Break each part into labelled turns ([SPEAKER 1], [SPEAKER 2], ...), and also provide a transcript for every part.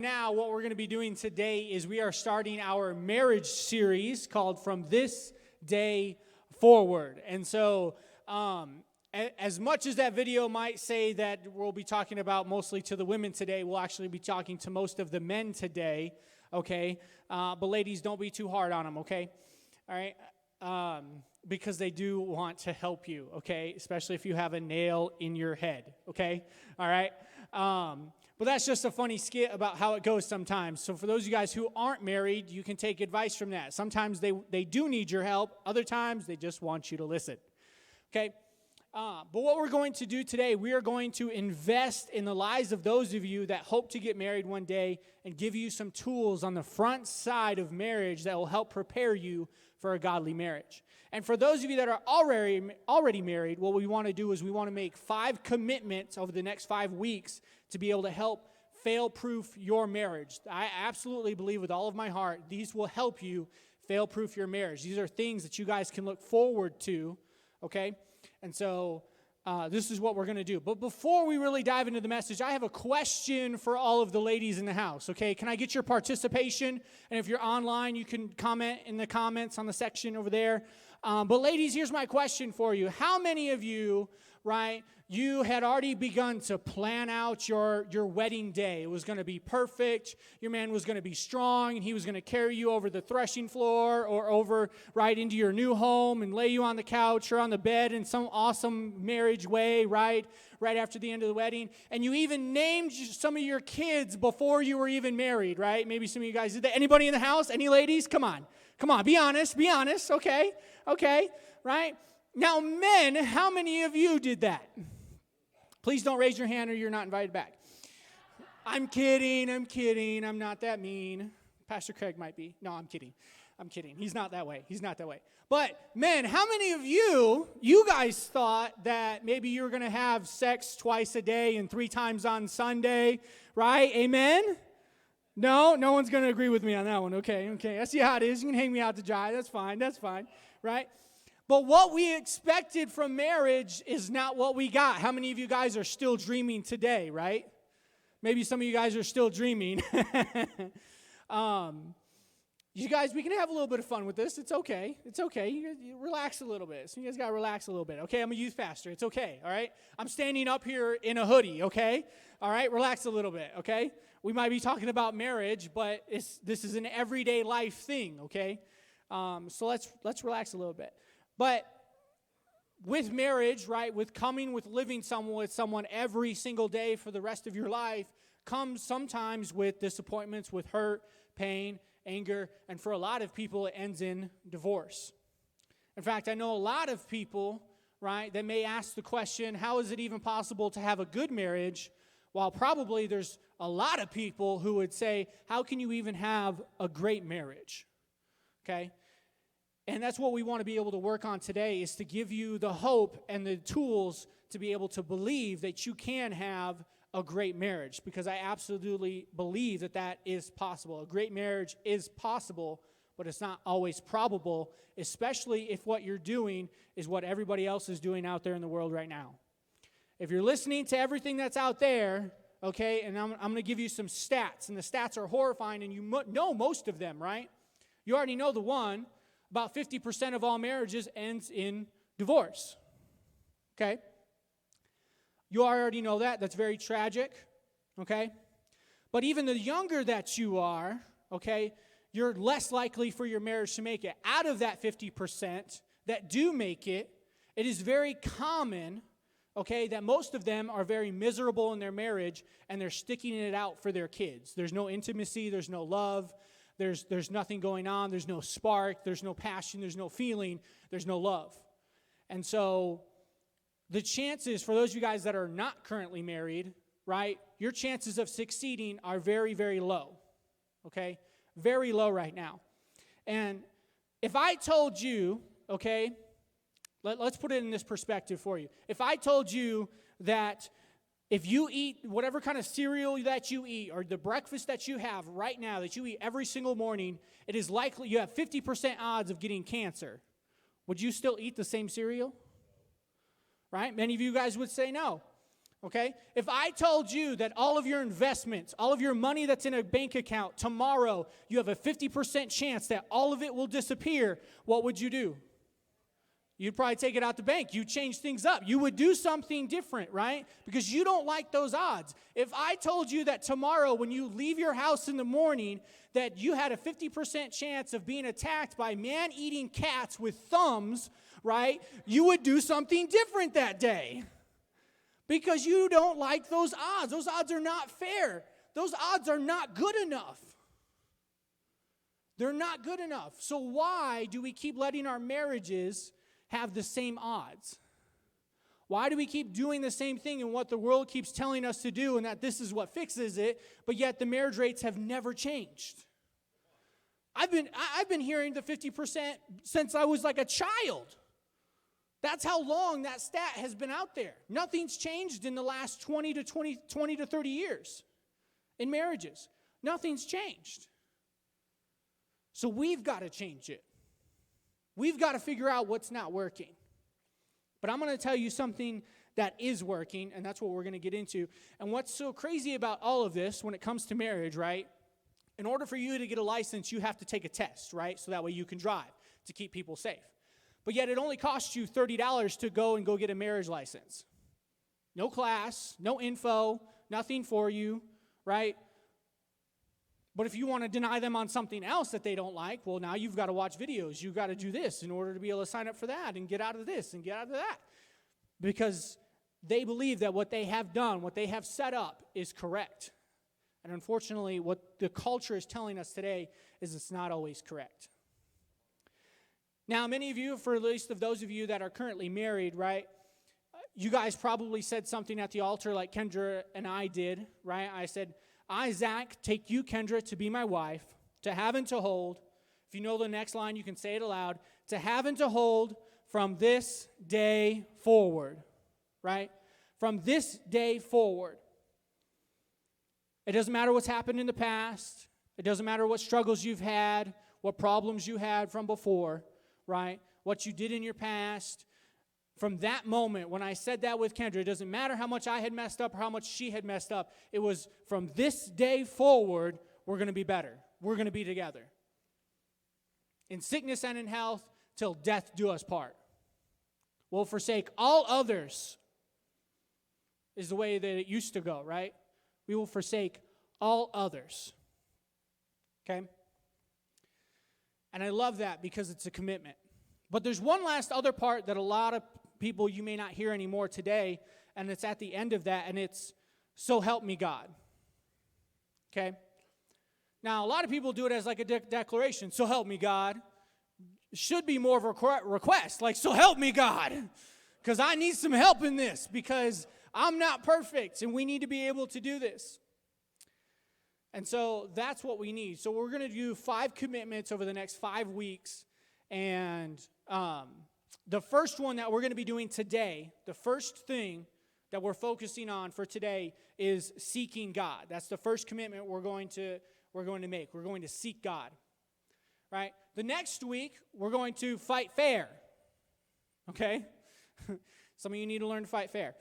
[SPEAKER 1] Now, what we're going to be doing today is we are starting our marriage series called From This Day Forward. And so, as much as that video might say that we'll be talking about mostly to the women today, we'll actually be talking to most of the men today, okay? But ladies, don't be too hard on them, okay? All right? Because they do want to help you, okay? Especially if you have a nail in your head, okay? All right? But that's just a funny skit about how it goes sometimes. So for those of you guys who aren't married, you can take advice from that. Sometimes they do need your help. Other times, they just want you to listen. Okay? But what we're going to do today, we are going to invest in the lives of those of you that hope to get married one day and give you some tools on the front side of marriage that will help prepare you for a godly marriage. And for those of you that are already married, what we want to do is we want to make 5 commitments over the next 5 weeks to be able to help fail-proof your marriage. I absolutely believe with all of my heart, these will help you fail-proof your marriage. These are things that you guys can look forward to, okay? And so this is what we're going to do. But before we really dive into the message, I have a question for all of the ladies in the house, okay? Can I get your participation? And if you're online, you can comment in the comments on the section over there. But ladies, here's my question for you. How many of you, right, you had already begun to plan out your wedding day? It was going to be perfect. Your man was going to be strong, and he was going to carry you over the threshing floor or over right into your new home and lay you on the couch or on the bed in some awesome marriage way, right after the end of the wedding. And you even named some of your kids before you were even married, right? Maybe some of you guys did that. Anybody in the house? Any ladies? Come on, be honest, okay, right? Now, men, how many of you did that? Please don't raise your hand or you're not invited back. I'm kidding. I'm not that mean. Pastor Craig might be. No, I'm kidding. He's not that way. But, men, how many of you guys thought that maybe you were going to have sex twice a day and 3 times on Sunday, right? Amen? No one's going to agree with me on that one. Okay. I see how it is. You can hang me out to dry. That's fine, right? But what we expected from marriage is not what we got. How many of you guys are still dreaming today, right? Maybe some of you guys are still dreaming. You guys, we can have a little bit of fun with this. It's okay. You relax a little bit. So you guys got to relax a little bit. Okay, I'm a youth pastor. It's okay, all right? I'm standing up here in a hoodie, okay? All right, relax a little bit, okay? We might be talking about marriage, but this is an everyday life thing, okay? So let's relax a little bit. But with marriage, right, with living with someone every single day for the rest of your life, comes sometimes with disappointments, with hurt, pain, anger, and for a lot of people, it ends in divorce. In fact, I know a lot of people, right, that may ask the question, how is it even possible to have a good marriage? While probably there's a lot of people who would say, how can you even have a great marriage? Okay? And that's what we want to be able to work on today, is to give you the hope and the tools to be able to believe that you can have a great marriage, because I absolutely believe that is possible. A great marriage is possible, but it's not always probable, especially if what you're doing is what everybody else is doing out there in the world right now. If you're listening to everything that's out there, okay, and I'm going to give you some stats, and the stats are horrifying, and you know most of them, right? You already know the one. About 50% of all marriages ends in divorce, okay? You already know that. That's very tragic, okay? But even the younger that you are, okay, you're less likely for your marriage to make it. Out of that 50% that do make it, it is very common, okay, that most of them are very miserable in their marriage, and they're sticking it out for their kids. There's no intimacy. There's no love. There's nothing going on. There's no spark. There's no passion. There's no feeling. There's no love. And so the chances for those of you guys that are not currently married, right, your chances of succeeding are very, very low, okay? Very low right now. And if I told you, okay, let's put it in this perspective for you. If I told you that if you eat whatever kind of cereal that you eat or the breakfast that you have right now that you eat every single morning, it is likely you have 50% odds of getting cancer. Would you still eat the same cereal? Right? Many of you guys would say no. Okay? If I told you that all of your investments, all of your money that's in a bank account, tomorrow you have a 50% chance that all of it will disappear, what would you do? You'd probably take it out the bank. You'd change things up. You would do something different, right? Because you don't like those odds. If I told you that tomorrow when you leave your house in the morning that you had a 50% chance of being attacked by man-eating cats with thumbs, right? You would do something different that day. Because you don't like those odds. Those odds are not fair. Those odds are not good enough. They're not good enough. So why do we keep letting our marriages have the same odds? Why do we keep doing the same thing and what the world keeps telling us to do and that this is what fixes it, but yet the marriage rates have never changed? I've been hearing the 50% since I was like a child. That's how long that stat has been out there. Nothing's changed in the last 20 to 30 years in marriages. Nothing's changed. So we've got to change it. We've got to figure out what's not working. But I'm going to tell you something that is working, and that's what we're going to get into. And what's so crazy about all of this when it comes to marriage, right? In order for you to get a license, you have to take a test, right? So that way you can drive to keep people safe. But yet it only costs you $30 to go get a marriage license. No class, no info, nothing for you, right? But if you want to deny them on something else that they don't like, well, now you've got to watch videos. You've got to do this in order to be able to sign up for that and get out of this and get out of that. Because they believe that what they have done, what they have set up is correct. And unfortunately, what the culture is telling us today is it's not always correct. Now, many of you, for at least of those of you that are currently married, right, you guys probably said something at the altar like Kendra and I did, right? I said, I, Zach, take you, Kendra, to be my wife, to have and to hold. If you know the next line, you can say it aloud. To have and to hold from this day forward, right? From this day forward. It doesn't matter what's happened in the past. It doesn't matter what struggles you've had, what problems you had from before, right? What you did in your past. From that moment, when I said that with Kendra, it doesn't matter how much I had messed up or how much she had messed up. It was from this day forward, we're going to be better. We're going to be together. In sickness and in health, till death do us part. We'll forsake all others, is the way that it used to go, right? We will forsake all others. Okay? And I love that because it's a commitment. But there's one last other part that a lot of people you may not hear anymore today, and it's at the end of that, and it's, so help me God. Okay? Now, a lot of people do it as like a declaration, so help me God. It should be more of a request, like, so help me God, because I need some help in this, because I'm not perfect, and we need to be able to do this. And so that's what we need. So we're going to do 5 commitments over the next 5 weeks. And the first one that we're going to be doing today, the first thing that we're focusing on for today is seeking God. That's the first commitment we're going to make. We're going to seek God. Right? The next week, we're going to fight fair. Okay? Some of you need to learn to fight fair.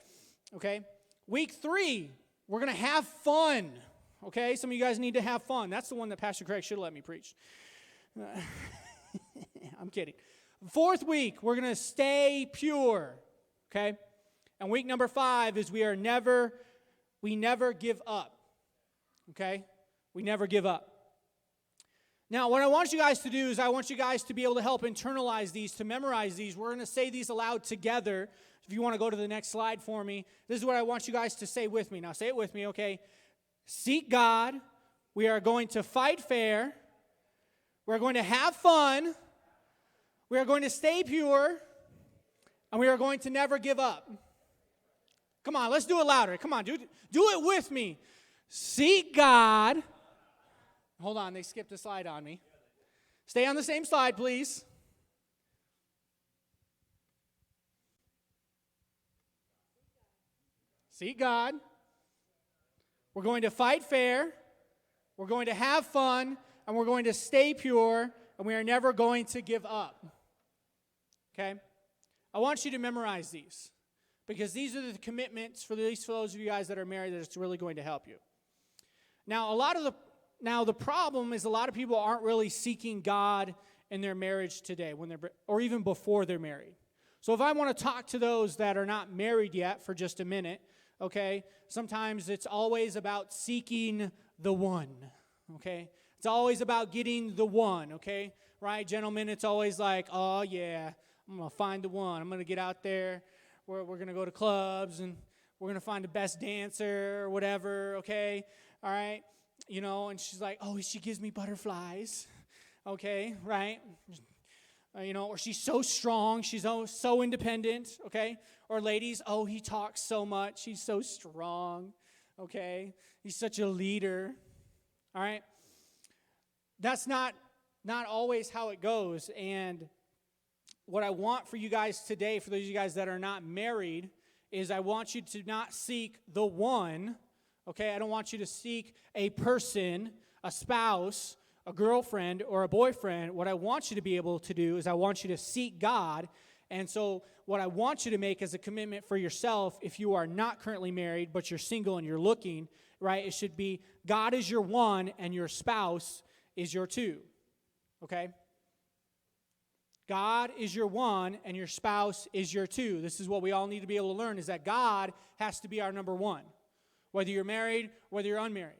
[SPEAKER 1] Okay? Week 3, we're going to have fun. Okay? Some of you guys need to have fun. That's the one that Pastor Craig should have let me preach. I'm kidding. 4th week, we're going to stay pure, okay? And week number 5 is we never give up, okay? We never give up. Now, what I want you guys to do is I want you guys to be able to help internalize these, to memorize these. We're going to say these aloud together. If you want to go to the next slide for me, this is what I want you guys to say with me. Now, say it with me, okay? Seek God. We are going to fight fair. We're going to have fun. We are going to stay pure. And we are going to never give up. Come on, let's do it louder. Come on, do it with me. Seek God. Hold on, they skipped a slide on me. Stay on the same slide, please. Seek God. We're going to fight fair. We're going to have fun. And we're going to stay pure. And we are never going to give up. Okay? I want you to memorize these. because these are the commitments for those of you guys that are married that it's really going to help you. Now, the problem is a lot of people aren't really seeking God in their marriage today, or even before they're married. So if I want to talk to those that are not married yet for just a minute, okay, sometimes it's always about seeking the one, okay? It's always about getting the one, okay? Right, gentlemen, it's always like, oh, yeah, I'm going to find the one. I'm going to get out there. We're going to go to clubs, and we're going to find the best dancer or whatever, okay? All right? You know, and she's like, oh, she gives me butterflies, okay, right? You know, or she's so strong, she's so independent, okay? Or ladies, oh, he talks so much, he's so strong, okay? He's such a leader, all right? That's not always how it goes, and what I want for you guys today, for those of you guys that are not married, is I want you to not seek the one, okay? I don't want you to seek a person, a spouse, a girlfriend, or a boyfriend. What I want you to be able to do is I want you to seek God. And so what I want you to make as a commitment for yourself, if you are not currently married, but you're single and you're looking, right, it should be God is your one and your spouse is your two, okay? God is your one and your spouse is your two. This is what we all need to be able to learn, is that God has to be our number one, whether you're married, whether you're unmarried.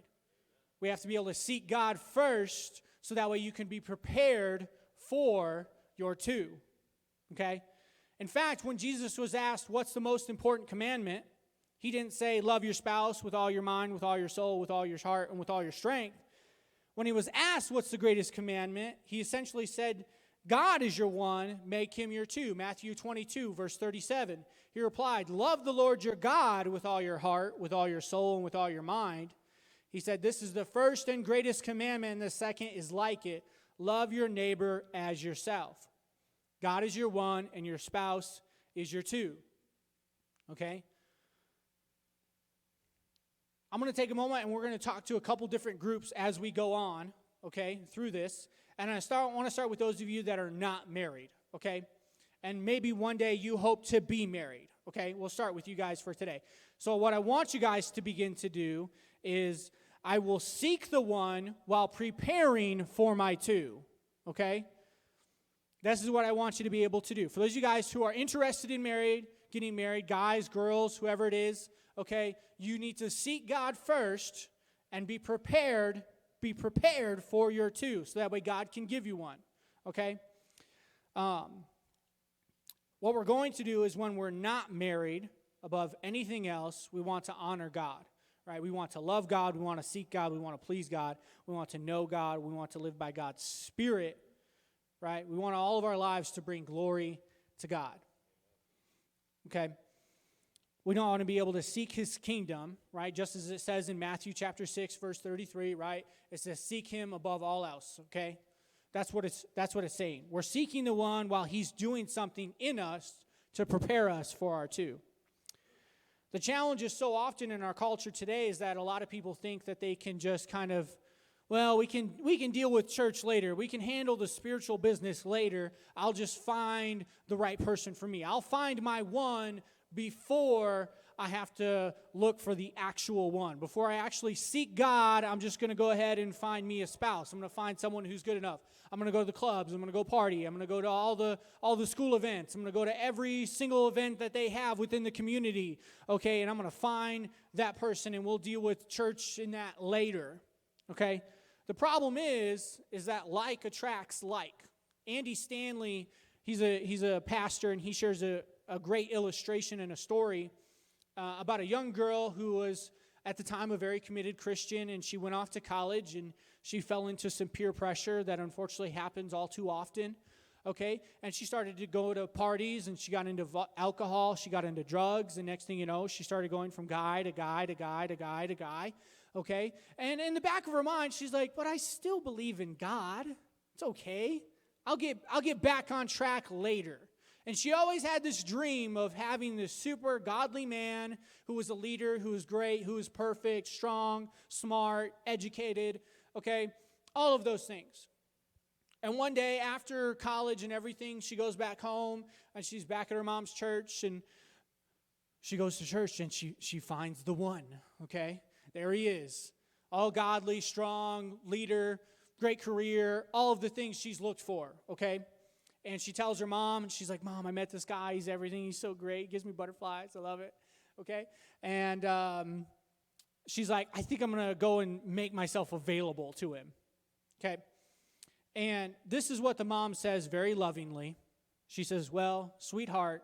[SPEAKER 1] We have to be able to seek God first so that way you can be prepared for your two, okay? In fact, when Jesus was asked what's the most important commandment, he didn't say love your spouse with all your mind, with all your soul, with all your heart, and with all your strength. When he was asked what's the greatest commandment, he essentially said, God is your one, make him your two. Matthew 22, verse 37. He replied, love the Lord your God with all your heart, with all your soul, and with all your mind. He said, this is the first and greatest commandment, and the second is like it. Love your neighbor as yourself. God is your one, and your spouse is your two. Okay? I'm going to take a moment, and we're going to talk to a couple different groups as we go on, okay, through this. And I want to start with those of you that are not married, okay? And maybe one day you hope to be married, okay? We'll start with you guys for today. So what I want you guys to begin to do is I will seek the one while preparing for my two, okay? This is what I want you to be able to do. For those of you guys who are interested in getting married, guys, girls, whoever it is, okay, you need to seek God first and be prepared for your two, so that way God can give you one, okay? What we're going to do is when we're not married, above anything else, we want to honor God. Right? We want to love God, we want to seek God, we want to please God, we want to know God, we want to live by God's Spirit, right? We want all of our lives to bring glory to God. Okay? We don't want to be able to seek his kingdom, right? Just as it says in Matthew chapter 6, verse 33, right? It says seek him above all else, okay? That's what it's saying. We're seeking the one while he's doing something in us to prepare us for our two. The challenge is so often in our culture today is that a lot of people think that they can just kind of, well, we can deal with church later. We can handle the spiritual business later. I'll just find the right person for me. I'll find my one before I have to look for the actual one. Before I actually seek God, I'm just going to go ahead and find me a spouse. I'm going to find someone who's good enough. I'm going to go to the clubs. I'm going to go party. I'm going to go to all the school events. I'm going to go to every single event that they have within the community. Okay, and I'm going to find that person, and we'll deal with church in that later. Okay? The problem is that like attracts like. Andy Stanley, he's a pastor, and he shares a great illustration and a story about a young girl who was at the time a very committed Christian, and she went off to college, and she fell into some peer pressure that unfortunately happens all too often, okay? And she started to go to parties, and she got into alcohol, she got into drugs, and next thing you know, she started going from guy to guy to guy to guy to guy, okay? And in the back of her mind, she's like, but I still believe in God. It's okay. I'll get back on track later. And she always had this dream of having this super godly man who was a leader, who was great, who was perfect, strong, smart, educated, okay? All of those things. And one day after college and everything, she goes back home and she's back at her mom's church, and she goes to church and she finds the one, okay? There he is. All godly, strong, leader, great career, all of the things she's looked for, okay? And she tells her mom, and she's like, Mom, I met this guy. He's everything. He's so great. He gives me butterflies. I love it, okay? And she's like, I think I'm going to go and make myself available to him, okay? And this is what the mom says very lovingly. She says, well, sweetheart,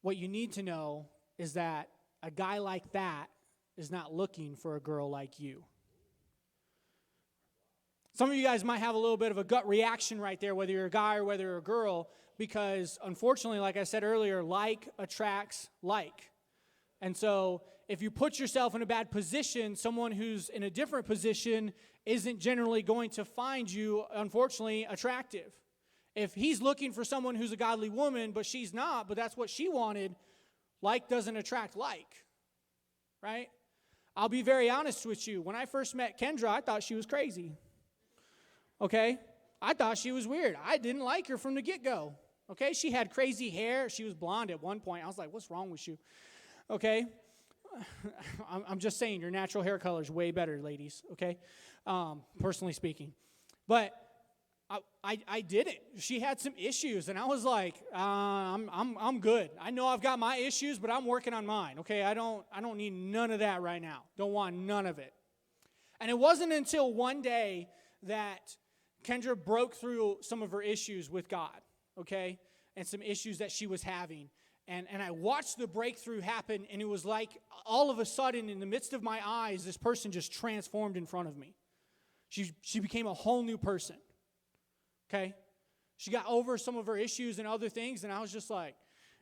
[SPEAKER 1] what you need to know is that a guy like that is not looking for a girl like you. Some of you guys might have a little bit of a gut reaction right there, whether you're a guy or whether you're a girl, because unfortunately, like I said earlier, like attracts like. And so if you put yourself in a bad position, someone who's in a different position isn't generally going to find you, unfortunately, attractive. If he's looking for someone who's a godly woman, but she's not, but that's what she wanted, like doesn't attract like, right? I'll be very honest with you. When I first met Kendra, I thought she was crazy, okay? I thought she was weird. I didn't like her from the get-go, okay? She had crazy hair. She was blonde at one point. I was like, what's wrong with you, okay? I'm just saying, your natural hair color is way better, ladies, okay? Personally speaking. But I didn't. She had some issues, and I was like, I'm good. I know I've got my issues, but I'm working on mine. Okay, I don't need none of that right now. Don't want none of it. And it wasn't until one day that Kendra broke through some of her issues with God. Okay, and some issues that she was having, and I watched the breakthrough happen, and it was like all of a sudden, in the midst of my eyes, this person just transformed in front of me. She became a whole new person. Okay? She got over some of her issues and other things, and I was just like,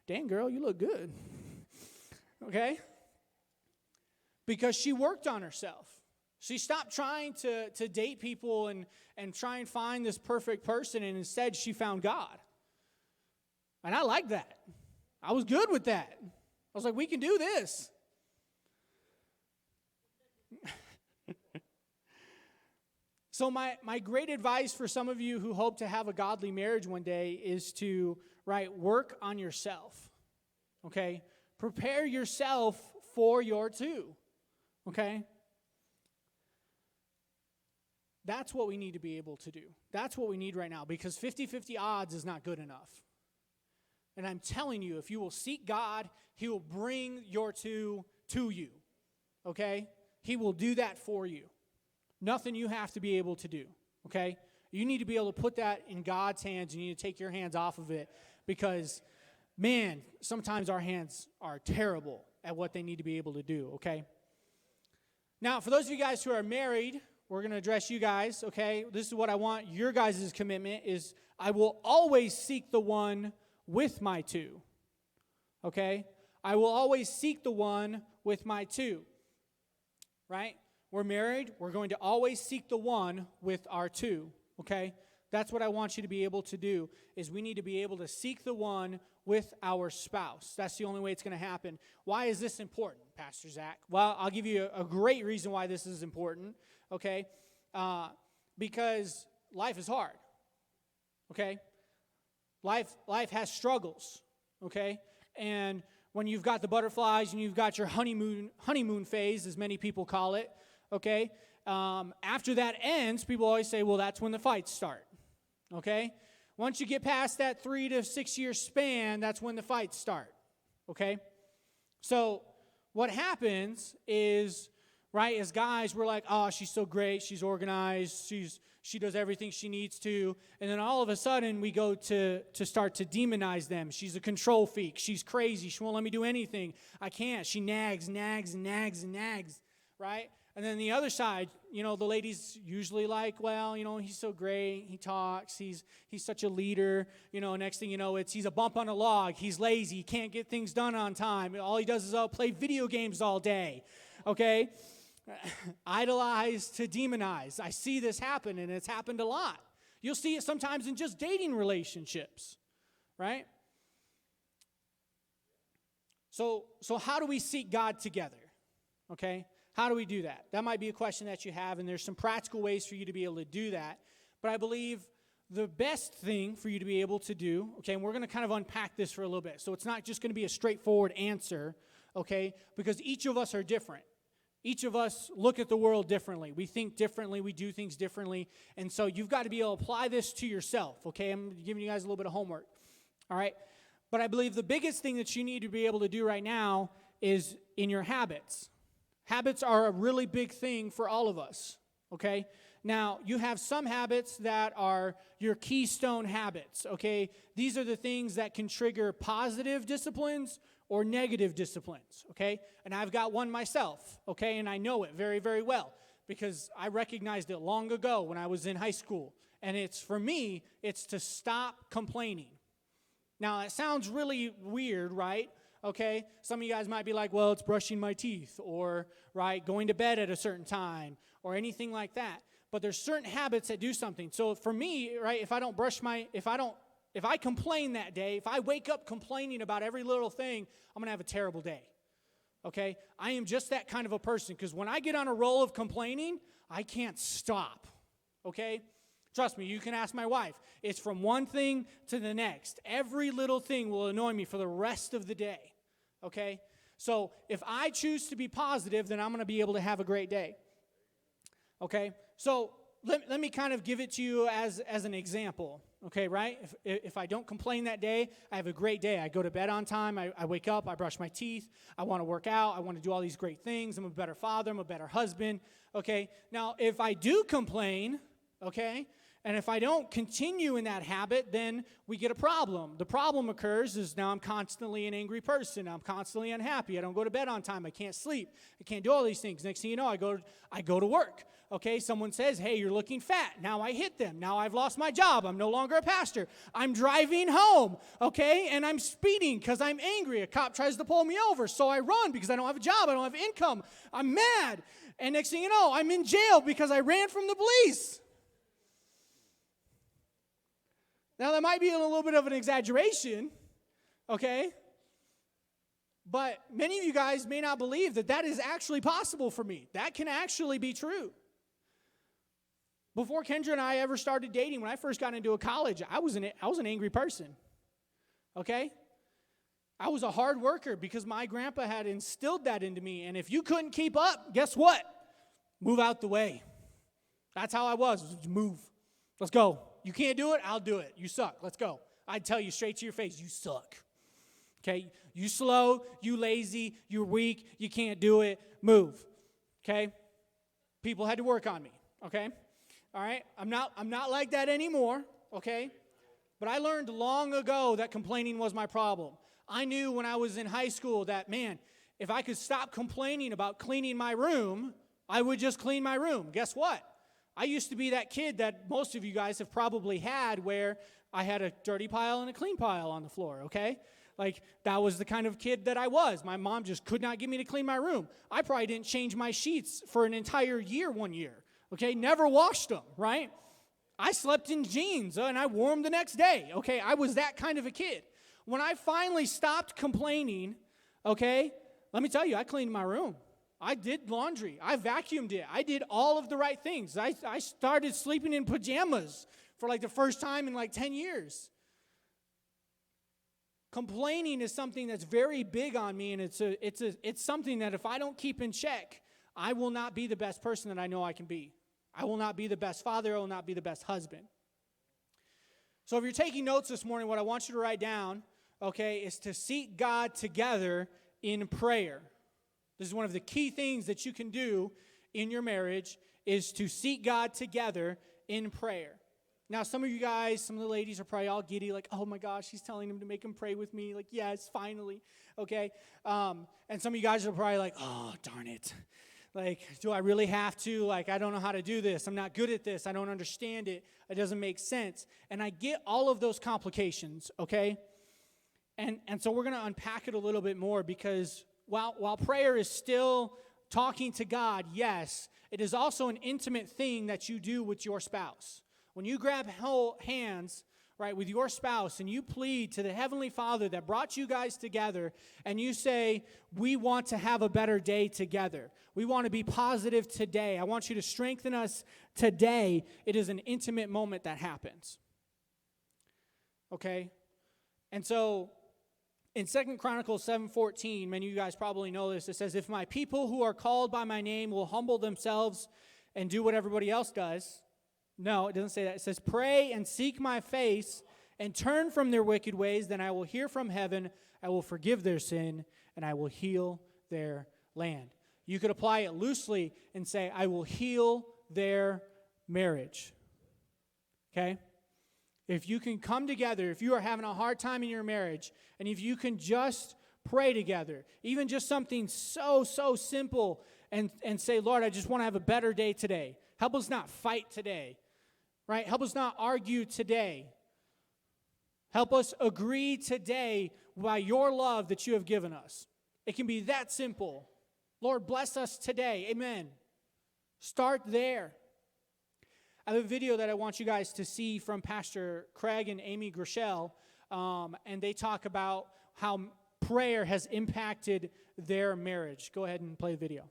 [SPEAKER 1] dang, girl, you look good. Okay? Because she worked on herself. She stopped trying to date people and try and find this perfect person, and instead she found God. And I liked that. I was good with that. I was like, we can do this. So my great advice for some of you who hope to have a godly marriage one day is to, work on yourself, okay? Prepare yourself for your two, okay? That's what we need to be able to do. That's what we need right now, because 50-50 odds is not good enough. And I'm telling you, if you will seek God, He will bring your two to you, okay? He will do that for you. Nothing you have to be able to do, okay? You need to be able to put that in God's hands. You need to take your hands off of it because, man, sometimes our hands are terrible at what they need to be able to do, okay? Now, for those of you guys who are married, we're going to address you guys, okay? This is what I want your guys' commitment is I will always seek the one with my two, okay? I will always seek the one with my two, right? We're married. We're going to always seek the one with our two, okay? That's what I want you to be able to do, is we need to be able to seek the one with our spouse. That's the only way it's going to happen. Why is this important, Pastor Zach? Well, I'll give you a great reason why this is important, okay? Because life is hard, okay? Life has struggles, okay? And when you've got the butterflies and you've got your honeymoon phase, as many people call it, okay? After that ends, people always say, well, that's when the fights start, okay? Once you get past that 3 to 6 year span, that's when the fights start, okay? So what happens is, as guys, we're like, oh, she's so great, she's organized, she does everything she needs to, and then all of a sudden we go to start to demonize them. She's a control freak, she's crazy, she won't let me do anything, I can't, she nags, right? And then the other side, the ladies usually like, well, he's so great, he talks, he's such a leader, next thing you know, he's a bump on a log, he's lazy, he can't get things done on time, all he does is play video games all day, okay? Idolize to demonize. I see this happen, and it's happened a lot. You'll see it sometimes in just dating relationships, right? So how do we seek God together, okay? How do we do that? That might be a question that you have, and there's some practical ways for you to be able to do that. But I believe the best thing for you to be able to do, okay, and we're going to kind of unpack this for a little bit. So it's not just going to be a straightforward answer, okay, because each of us are different. Each of us look at the world differently. We think differently. We do things differently. And so you've got to be able to apply this to yourself, okay? I'm giving you guys a little bit of homework, all right? But I believe the biggest thing that you need to be able to do right now is in your habits. Habits are a really big thing for all of us, okay? Now, you have some habits that are your keystone habits, okay? These are the things that can trigger positive disciplines or negative disciplines, okay? And I've got one myself, okay? And I know it very, very well because I recognized it long ago when I was in high school. And it's, for me, it's to stop complaining. Now, it sounds really weird, right? Okay? Some of you guys might be like, well, it's brushing my teeth or, right, going to bed at a certain time or anything like that. But there's certain habits that do something. So for me, right, if I complain that day, if I wake up complaining about every little thing, I'm going to have a terrible day. Okay? I am just that kind of a person because when I get on a roll of complaining, I can't stop. Okay? Trust me, you can ask my wife. It's from one thing to the next. Every little thing will annoy me for the rest of the day. Okay? So if I choose to be positive, then I'm going to be able to have a great day. Okay? So let me kind of give it to you as an example. Okay, right? If I don't complain that day, I have a great day. I go to bed on time. I wake up. I brush my teeth. I want to work out. I want to do all these great things. I'm a better father. I'm a better husband. Okay? Now, if I do complain, okay, and if I don't continue in that habit, then we get a problem. The problem occurs is now I'm constantly an angry person. I'm constantly unhappy. I don't go to bed on time. I can't sleep. I can't do all these things. Next thing you know, I go to work. Okay, someone says, hey, you're looking fat. Now I hit them. Now I've lost my job. I'm no longer a pastor. I'm driving home, okay, and I'm speeding because I'm angry. A cop tries to pull me over, so I run because I don't have a job. I don't have income. I'm mad. And next thing you know, I'm in jail because I ran from the police. Now, that might be a little bit of an exaggeration, okay? But many of you guys may not believe that that is actually possible for me. That can actually be true. Before Kendra and I ever started dating, when I first got into college, I was an angry person, okay? I was a hard worker because my grandpa had instilled that into me. And if you couldn't keep up, guess what? Move out the way. That's how I was. Move. Let's go. You can't do it, I'll do it. You suck. Let's go. I'd tell you straight to your face, you suck. Okay? You slow, you lazy, you're weak, you can't do it. Move. Okay? People had to work on me. Okay? All right? I'm not like that anymore. Okay? But I learned long ago that complaining was my problem. I knew when I was in high school that, man, if I could stop complaining about cleaning my room, I would just clean my room. Guess what? I used to be that kid that most of you guys have probably had where I had a dirty pile and a clean pile on the floor, okay? Like, that was the kind of kid that I was. My mom just could not get me to clean my room. I probably didn't change my sheets for an entire year one year, okay? Never washed them, right? I slept in jeans and I wore them the next day, okay? I was that kind of a kid. When I finally stopped complaining, okay, let me tell you, I cleaned my room. I did laundry. I vacuumed it. I did all of the right things. I started sleeping in pajamas for like the first time in like 10 years. Complaining is something that's very big on me, and it's something that if I don't keep in check, I will not be the best person that I know I can be. I will not be the best father. I will not be the best husband. So if you're taking notes this morning, what I want you to write down, okay, is to seek God together in prayer. This is one of the key things that you can do in your marriage is to seek God together in prayer. Now, some of you guys, some of the ladies are probably all giddy, like, oh my gosh, she's telling him to make him pray with me. Like, yes, finally, okay? And some of you guys are probably like, oh, darn it. Like, do I really have to? Like, I don't know how to do this. I'm not good at this. I don't understand it. It doesn't make sense. And I get all of those complications, okay? And so we're going to unpack it a little bit more because while prayer is still talking to God, yes, it is also an intimate thing that you do with your spouse. When you grab hands, right, with your spouse and you plead to the Heavenly Father that brought you guys together and you say, we want to have a better day together. We want to be positive today. I want you to strengthen us today. It is an intimate moment that happens. okay? And so in 2 Chronicles 7:14, many of you guys probably know this, it says, if my people who are called by my name will humble themselves and do what everybody else does. No, it doesn't say that. It says, pray and seek my face and turn from their wicked ways, then I will hear from heaven, I will forgive their sin, and I will heal their land. You could apply it loosely and say, I will heal their marriage. Okay? If you can come together, if you are having a hard time in your marriage, and if you can just pray together, even just something so simple, and say, Lord, I just want to have a better day today. Help us not fight today, right? Help us not argue today. Help us agree today by your love that you have given us. It can be that simple. Lord, bless us today. Amen. Start there. I have a video that I want you guys to see from Pastor Craig and Amy Grishel, and they talk about how prayer has impacted their marriage. Go ahead and play the video.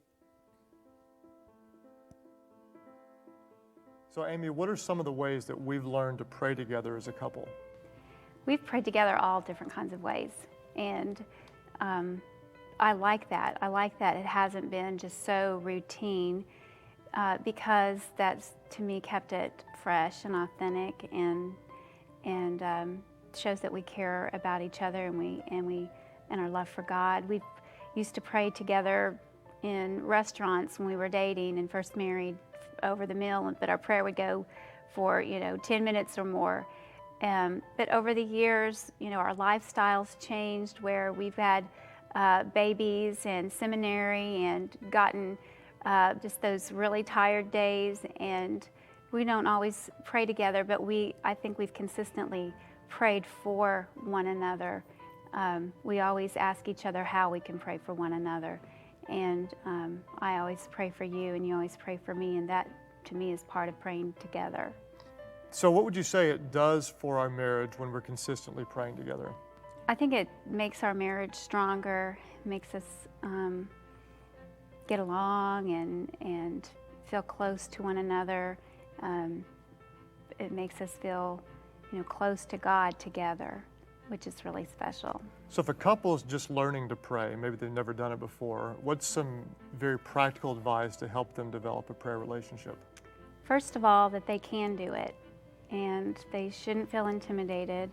[SPEAKER 2] So, Amy, what are some of the ways that we've learned to pray together as a couple?
[SPEAKER 3] We've prayed together all different kinds of ways, and I like that. I like that it hasn't been just so routine, because that's, to me, kept it fresh and authentic, and shows that we care about each other and our love for God. We used to pray together in restaurants when we were dating and first married over the meal, but our prayer would go for 10 minutes or more. But over the years, our lifestyles changed, where we've had babies and seminary and gotten just those really tired days, and we don't always pray together, but I think we've consistently prayed for one another. We always ask each other how we can pray for one another, and I always pray for you, and you always pray for me, and that, to me, is part of praying together.
[SPEAKER 2] So what would you say it does for our marriage when we're consistently praying together?
[SPEAKER 3] I think it makes our marriage stronger, makes us get along and feel close to one another. It makes us feel, close to God together, which is really special.
[SPEAKER 2] So if a couple is just learning to pray, maybe they've never done it before, what's some very practical advice to help them develop a prayer relationship?
[SPEAKER 3] First of all, that they can do it, and they shouldn't feel intimidated,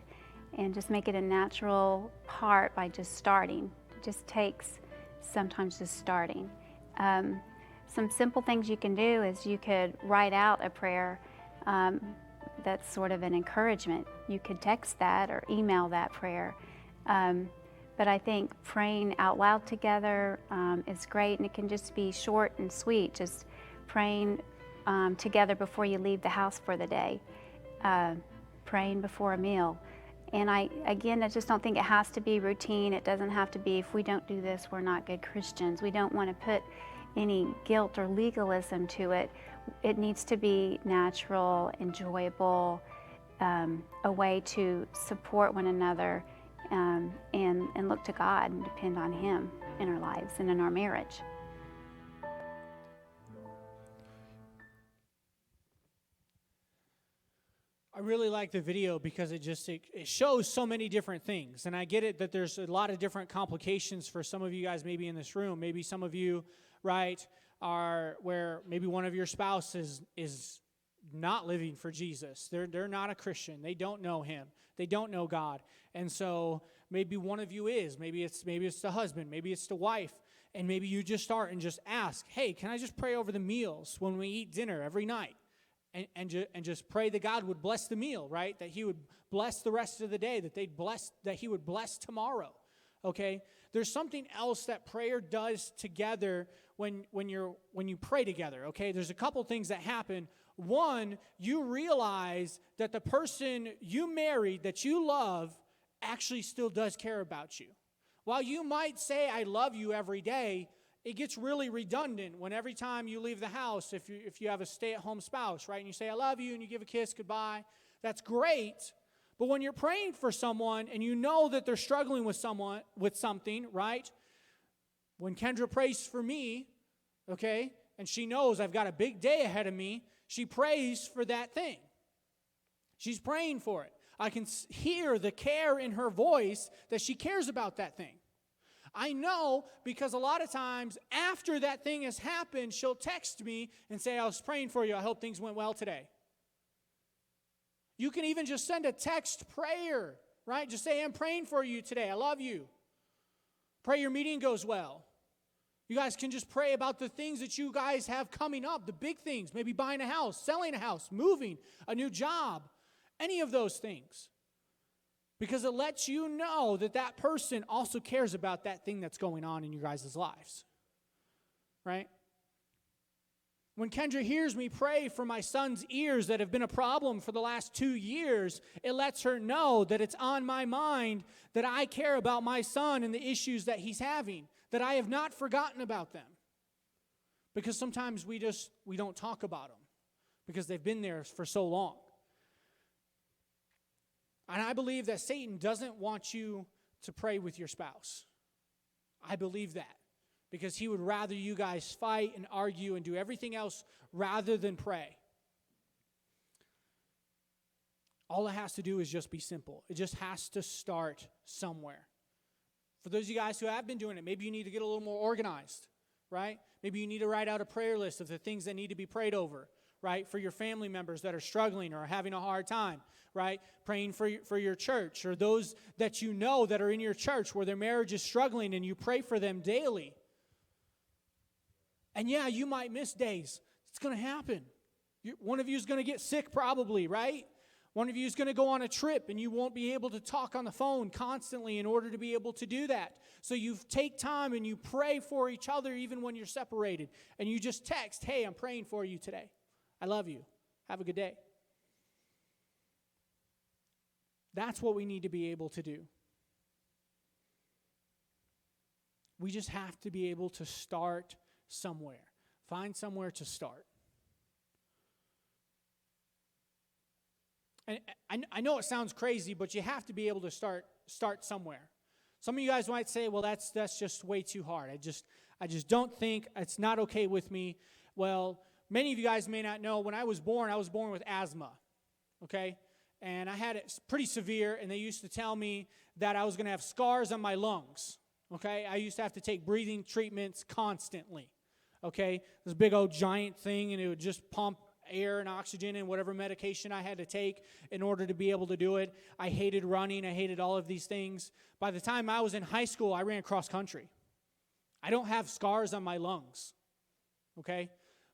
[SPEAKER 3] and just make it a natural part by just starting. It just takes sometimes just starting. Some simple things you can do is you could write out a prayer that's sort of an encouragement. You could text that or email that prayer. But I think praying out loud together is great, and it can just be short and sweet, just praying together before you leave the house for the day, praying before a meal. And I just don't think it has to be routine. It doesn't have to be, if we don't do this, we're not good Christians. We don't want to put any guilt or legalism to it. It needs to be natural, enjoyable, a way to support one another, and look to God and depend on Him in our lives and in our marriage.
[SPEAKER 1] I really like the video because it shows so many different things. And I get it that there's a lot of different complications for some of you guys maybe in this room. Maybe some of you, right, are where maybe one of your spouses is not living for Jesus. They're not a Christian. They don't know Him. They don't know God. And so maybe one of you is. Maybe it's the husband. Maybe it's the wife. And maybe you just start and just ask, hey, can I just pray over the meals when we eat dinner every night? And just pray that God would bless the meal, right? That He would bless the rest of the day, that He would bless tomorrow. Okay? There's something else that prayer does together when you pray together. Okay? There's a couple things that happen. One, you realize that the person you married that you love actually still does care about you. While you might say I love you every day, it gets really redundant when every time you leave the house, if you have a stay-at-home spouse, right, and you say, I love you, and you give a kiss goodbye, that's great. But when you're praying for someone and you know that they're struggling with something, right, when Kendra prays for me, okay, and she knows I've got a big day ahead of me, she prays for that thing. She's praying for it. I can hear the care in her voice that she cares about that thing. I know because a lot of times after that thing has happened, she'll text me and say, I was praying for you. I hope things went well today. You can even just send a text prayer, right? Just say, I'm praying for you today. I love you. Pray your meeting goes well. You guys can just pray about the things that you guys have coming up, the big things, maybe buying a house, selling a house, moving, a new job, any of those things. Because it lets you know that that person also cares about that thing that's going on in your guys' lives. Right? When Kendra hears me pray for my son's ears that have been a problem for the last 2 years, it lets her know that it's on my mind, that I care about my son and the issues that he's having, that I have not forgotten about them. Because sometimes we don't talk about them because they've been there for so long. And I believe that Satan doesn't want you to pray with your spouse. I believe that. Because he would rather you guys fight and argue and do everything else rather than pray. All it has to do is just be simple. It just has to start somewhere. For those of you guys who have been doing it, maybe you need to get a little more organized, right? Maybe you need to write out a prayer list of the things that need to be prayed over, right? For your family members that are struggling or having a hard time, right? Praying for your church or those that you know that are in your church where their marriage is struggling and you pray for them daily. And yeah, you might miss days. It's going to happen. One of you is going to get sick probably, right? One of you is going to go on a trip and you won't be able to talk on the phone constantly in order to be able to do that. So you take time and you pray for each other even when you're separated. And you just text, hey, I'm praying for you today. I love you. Have a good day. That's what we need to be able to do. We just have to be able to start somewhere. Find somewhere to start. And I know it sounds crazy, but you have to be able to start somewhere. Some of you guys might say, well, that's just way too hard. I just don't think, it's not okay with me. Well, many of you guys may not know, when I was born with asthma, okay? And I had it pretty severe, and they used to tell me that I was going to have scars on my lungs, okay? I used to have to take breathing treatments constantly, okay? This big old giant thing, and it would just pump air and oxygen and whatever medication I had to take in order to be able to do it. I hated running. I hated all of these things. By the time I was in high school, I ran cross country. I don't have scars on my lungs, okay?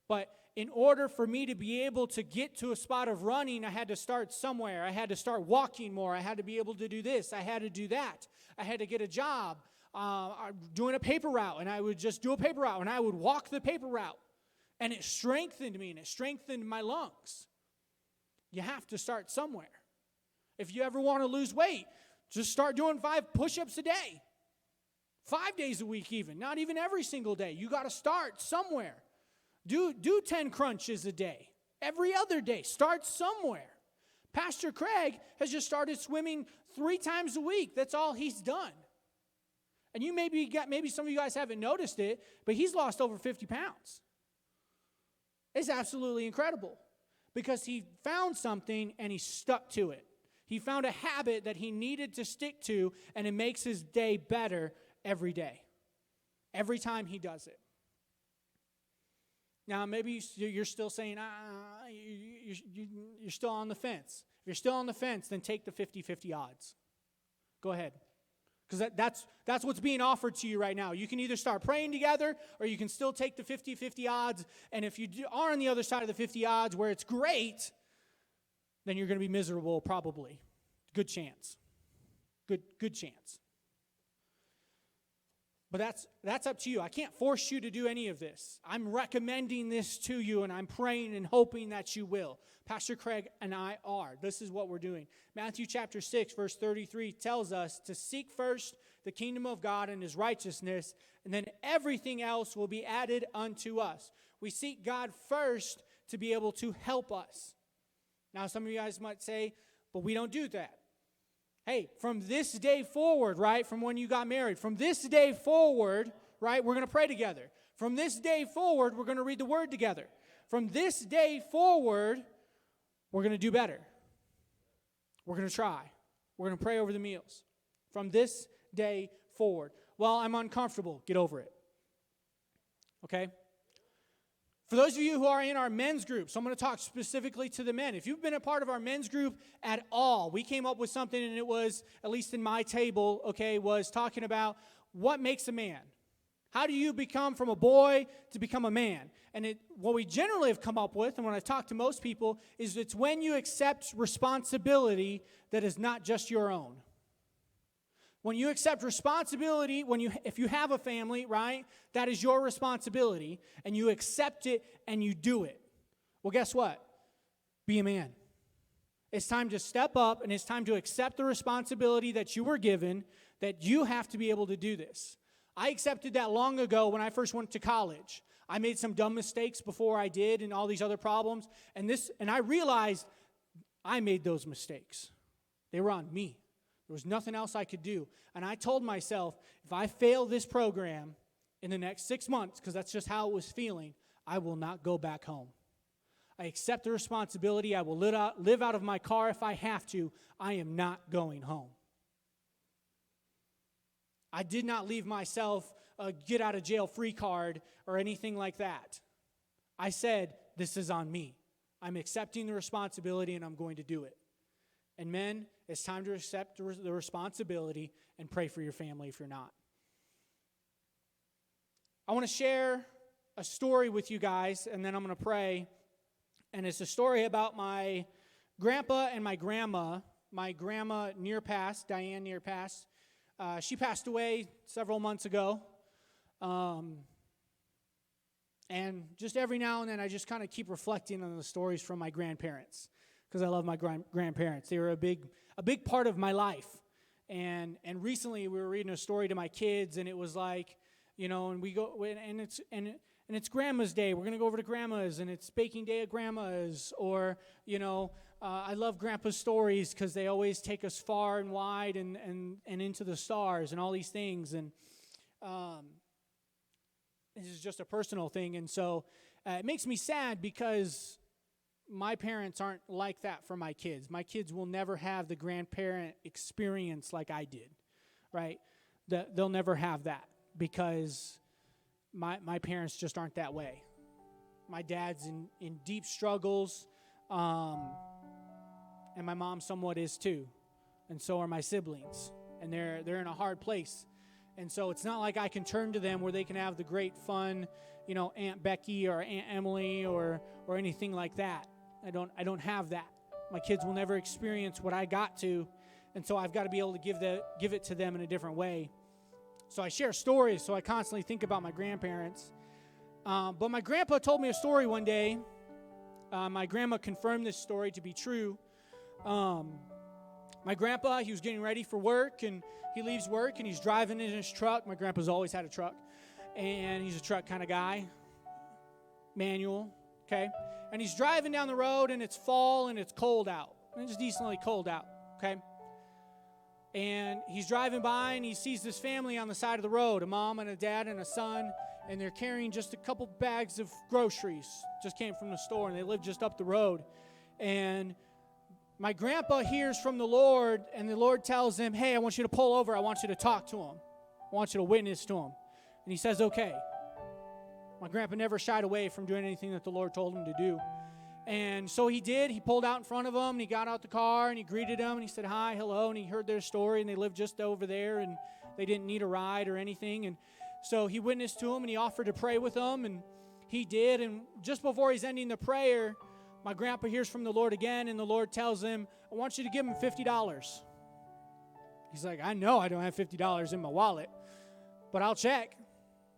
[SPEAKER 1] But in order for me to be able to get to a spot of running, I had to start somewhere. I had to start walking more. I had to be able to do this. I had to do that. I had to get a job doing a paper route, and I would just do a paper route, and I would walk the paper route. And it strengthened me, and it strengthened my lungs. You have to start somewhere. If you ever want to lose weight, just start doing 5 push-ups a day. 5 days a week even, not even every single day. You got to start somewhere. Do 10 crunches a day. Every other day, start somewhere. Pastor Craig has just started swimming 3 times a week. That's all he's done. And you maybe some of you guys haven't noticed it, but he's lost over 50 pounds. It's absolutely incredible because he found something and he stuck to it. He found a habit that he needed to stick to, and it makes his day better every day, every time he does it. Now, maybe you're still saying, you're still on the fence. If you're still on the fence, then take the 50-50 odds. Go ahead. Because that's what's being offered to you right now. You can either start praying together, or you can still take the 50-50 odds. And if you are on the other side of the 50 odds where it's great, then you're going to be miserable probably. Good chance. Good chance. But that's up to you. I can't force you to do any of this. I'm recommending this to you, and I'm praying and hoping that you will. Pastor Craig and I are. This is what we're doing. Matthew chapter 6, verse 33 tells us to seek first the kingdom of God and his righteousness, and then everything else will be added unto us. We seek God first to be able to help us. Now, some of you guys might say, but we don't do that. Hey, from this day forward, right, from when you got married, from this day forward, right, we're going to pray together. From this day forward, we're going to read the word together. From this day forward, we're going to do better. We're going to try. We're going to pray over the meals from this day forward. Well, I'm uncomfortable. Get over it. Okay? For those of you who are in our men's group, so I'm going to talk specifically to the men. If you've been a part of our men's group at all, we came up with something, and it was, at least in my table, okay, was talking about what makes a man. How do you become from a boy to become a man? And what we generally have come up with, and when I talk to most people, is it's when you accept responsibility that is not just your own. When you accept responsibility, if you have a family, right, that is your responsibility, and you accept it and you do it. Well, guess what? Be a man. It's time to step up, and it's time to accept the responsibility that you were given, that you have to be able to do this. I accepted that long ago when I first went to college. I made some dumb mistakes before I did and all these other problems, and I realized I made those mistakes. They were on me. There was nothing else I could do. And I told myself, if I fail this program in the next 6 months, because that's just how it was feeling, I will not go back home. I accept the responsibility. I will live out of my car if I have to. I am not going home. I did not leave myself a get-out-of-jail-free card or anything like that. I said, this is on me. I'm accepting the responsibility, and I'm going to do it. And men, it's time to accept the responsibility and pray for your family if you're not. I want to share a story with you guys, and then I'm going to pray. And it's a story about my grandpa and my grandma. My grandma near passed, Diane near passed. She passed away several months ago. And just every now and then I just kind of keep reflecting on the stories from my grandparents, because I love my grandparents. They were a big part of my life. And recently we were reading a story to my kids, and it was like, and we go, and it's Grandma's Day. We're going to go over to Grandma's, and it's baking day at Grandma's. Or, I love Grandpa's stories because they always take us far and wide and into the stars and all these things. And this is just a personal thing. And so it makes me sad because my parents aren't like that for my kids. My kids will never have the grandparent experience like I did, right? They'll never have that because my parents just aren't that way. My dad's in deep struggles, and my mom somewhat is too, and so are my siblings, and they're in a hard place. And so it's not like I can turn to them where they can have the great fun, Aunt Becky or Aunt Emily or anything like that. I don't have that. My kids will never experience what I got to, and so I've got to be able to give it to them in a different way. So I share stories, so I constantly think about my grandparents. But my grandpa told me a story one day. My grandma confirmed this story to be true. My grandpa, he was getting ready for work, and he leaves work, and he's driving in his truck. My grandpa's always had a truck, and he's a truck kind of guy, manual, okay? And he's driving down the road, and it's fall, and it's cold out. And it's decently cold out, okay? And he's driving by, and he sees this family on the side of the road, a mom and a dad and a son, and they're carrying just a couple bags of groceries. Just came from the store, and they live just up the road. And my grandpa hears from the Lord, and the Lord tells him, hey, I want you to pull over. I want you to talk to him. I want you to witness to him. And he says, okay. My grandpa never shied away from doing anything that the Lord told him to do. And so he did. He pulled out in front of them, and he got out the car, and he greeted them, and he said, hi, hello, and he heard their story, and they lived just over there, and they didn't need a ride or anything. And so he witnessed to them, and he offered to pray with them, and he did. And just before he's ending the prayer, my grandpa hears from the Lord again, and the Lord tells him, I want you to give him $50. He's like, I know I don't have $50 in my wallet, but I'll check.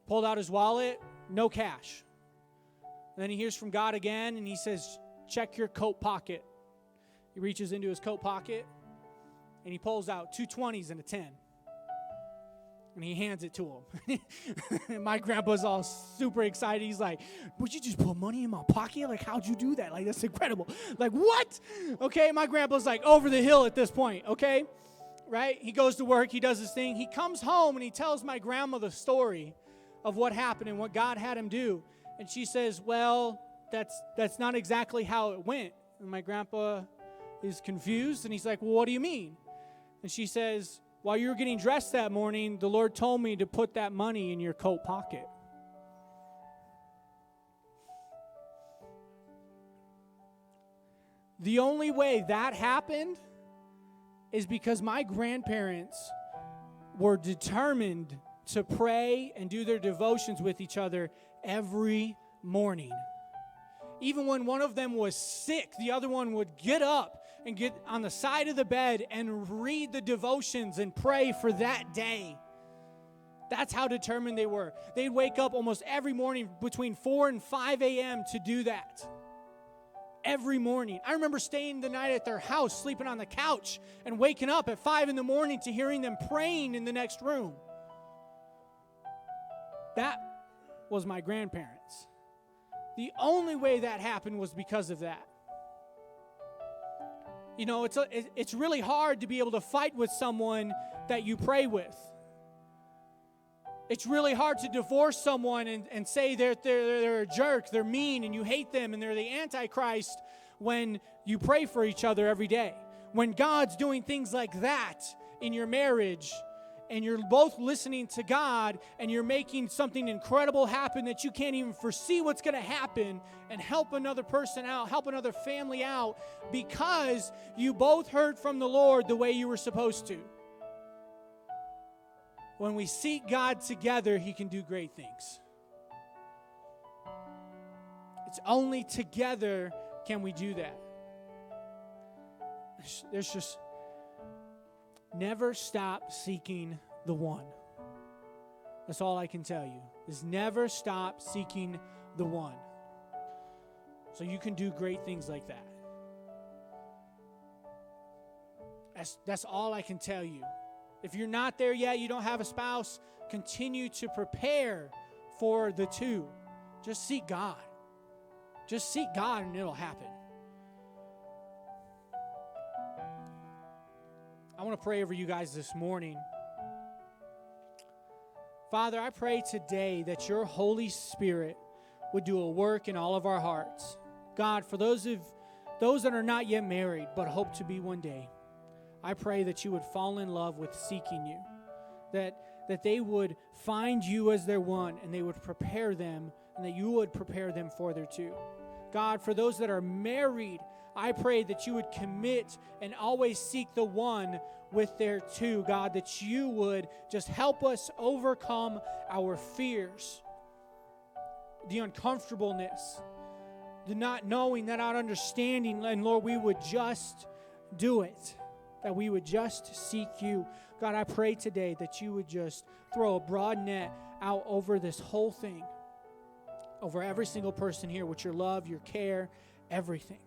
[SPEAKER 1] Pulled out his wallet, no cash. And then he hears from God again, and he says, check your coat pocket. He reaches into his coat pocket, and he pulls out 2 20s and a 10. And he hands it to him. And my grandpa's all super excited. He's like, would you just put money in my pocket? Like, how'd you do that? Like, that's incredible. Like, what? Okay, my grandpa's like over the hill at this point, okay? Right? He goes to work. He does his thing. He comes home, and he tells my grandma the story of what happened and what God had him do. And she says, well, that's not exactly how it went. And my grandpa is confused, and he's like, well, what do you mean? And she says, while you were getting dressed that morning, the Lord told me to put that money in your coat pocket. The only way that happened is because my grandparents were determined to pray and do their devotions with each other every morning. Even when one of them was sick, the other one would get up and get on the side of the bed and read the devotions and pray for that day. That's how determined they were. They'd wake up almost every morning between 4 and 5 a.m. to do that. Every morning. I remember staying the night at their house, sleeping on the couch, and waking up at 5 in the morning to hearing them praying in the next room. That was my grandparents. The only way that happened was because of that. You know, it's really hard to be able to fight with someone that you pray with. It's really hard to divorce someone and say they're a jerk, they're mean, and you hate them, and they're the Antichrist when you pray for each other every day. When God's doing things like that in your marriage, and you're both listening to God, and you're making something incredible happen that you can't even foresee what's going to happen, and help another person out, help another family out, because you both heard from the Lord the way you were supposed to. When we seek God together, He can do great things. It's only together can we do that. There's just never stop seeking the one. That's all I can tell you, is never stop seeking the one. So you can do great things like that. That's all I can tell you. If you're not there yet, you don't have a spouse, continue to prepare for the two. Just seek God. Just seek God and it'll happen. I want to pray over you guys this morning. Father, I pray today that your Holy Spirit would do a work in all of our hearts. God, for those that are not yet married but hope to be one day, I pray that you would fall in love with seeking you, that they would find you as their one, and they would prepare them, and that you would prepare them for their two. God, for those that are married, I pray that you would commit and always seek the one with their two. God, that you would just help us overcome our fears, the uncomfortableness, the not knowing, the not understanding, and Lord, we would just do it, that we would just seek you. God, I pray today that you would just throw a broad net out over this whole thing, over every single person here with your love, your care, everything.